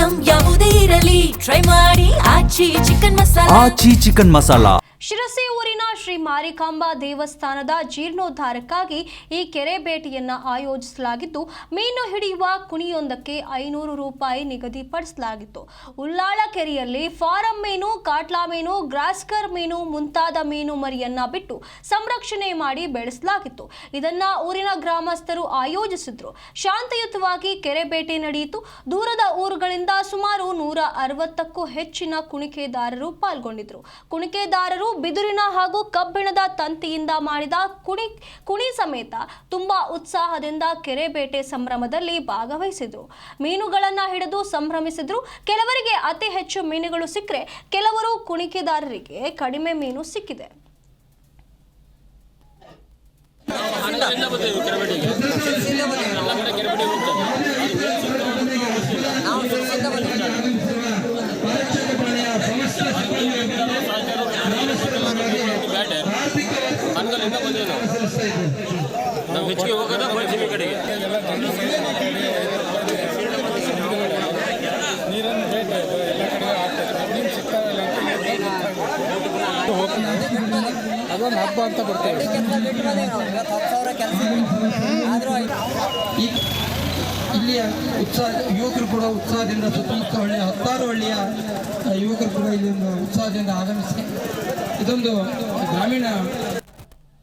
Item ಯಾವುದೇ ಇರಲಿ try ಮಾಡಿ ಆಚಿ ಚಿಕನ್ ಮಸಾಲಾ. ಶಿರಸಿ ಊರಿನ ಶ್ರೀ ಮಾರಿಕಾಂಬಾ ದೇವಸ್ಥಾನದ ಜೀರ್ಣೋದ್ಧಾರಕ್ಕಾಗಿ ಈ ಕೆರೆ ಭೇಟಿಯನ್ನ ಆಯೋಜಿಸಲಾಗಿದ್ದು, ಮೀನು ಹಿಡಿಯುವ ಕುಣಿಯೊಂದಕ್ಕೆ 500 ರೂಪಾಯಿ ನಿಗದಿಪಡಿಸಲಾಗಿತ್ತು. ಉಳ್ಳಾಳ ಕೆರೆಯಲ್ಲಿ ಫಾರಂ ಮೀನು, ಕಾಟ್ಲಾ ಮೀನು, ಗ್ರಾಸ್ಕರ್ ಮೀನು ಮುಂತಾದ ಮೀನು ಮರಿಯನ್ನ ಬಿಟ್ಟು ಸಂರಕ್ಷಣೆ ಮಾಡಿ ಬೆಳೆಸಲಾಗಿತ್ತು. ಇದನ್ನ ಊರಿನ ಗ್ರಾಮಸ್ಥರು ಆಯೋಜಿಸಿದ್ರು. ಶಾಂತಿಯುತವಾಗಿ ಕೆರೆ ಭೇಟಿ ನಡೆಯಿತು. ದೂರದ ಊರುಗಳಿಂದ ಸುಮಾರು 160ಕ್ಕೂ ಹೆಚ್ಚಿನ ಕುಣಿಕೆದಾರರು ಪಾಲ್ಗೊಂಡಿದ್ರು. ಕುಣಿಕೆದಾರರು ಬಿದುರಿನ ಹಾಗೂ ಕಬ್ಬಿಣದ ತಂತಿಯಿಂದ ಮಾಡಿದ ಕುಣಿ ಸಮೇತ ತುಂಬಾ ಉತ್ಸಾಹದಿಂದ ಕೆರೆ ಬೇಟೆ ಸಂಭ್ರಮದಲ್ಲಿ ಭಾಗವಹಿಸಿದ್ರು. ಮೀನುಗಳನ್ನ ಹಿಡಿದು ಸಂಭ್ರಮಿಸಿದ್ರು. ಕೆಲವರಿಗೆ ಅತಿ ಹೆಚ್ಚು ಮೀನುಗಳು ಸಿಕ್ಕರೆ, ಕೆಲವರು ಕುಣಿಕೆದಾರರಿಗೆ ಕಡಿಮೆ ಮೀನು ಸಿಕ್ಕಿದೆ. ಹೆಚ್ಚಿಗೆ ಹೋಗೋದ ಬಳ್ಸಿಮಿ ಕಡೆಗೆ ನೀರನ್ನು ಬೇಕು ಎಲ್ಲ ಕಡೆ ಆಗ್ತದೆ. ನೀರು ಸಿಗ್ತಾವಲ್ಲ ಅದೊಂದು ಹಬ್ಬ ಅಂತ ಬರ್ತೇವೆ. ಇಲ್ಲಿಯ ಉತ್ಸಾಹ ಯುವಕರು ಕೂಡ ಉತ್ಸಾಹದಿಂದ ಸುತ್ತಮುತ್ತ ಹಳ್ಳಿಯ 10 ಹಳ್ಳಿಯ ಯುವಕರು ಕೂಡ ಇಲ್ಲಿಂದ ಉತ್ಸಾಹದಿಂದ ಆಗಮಿಸಿ ಇದೊಂದು ಗ್ರಾಮೀಣ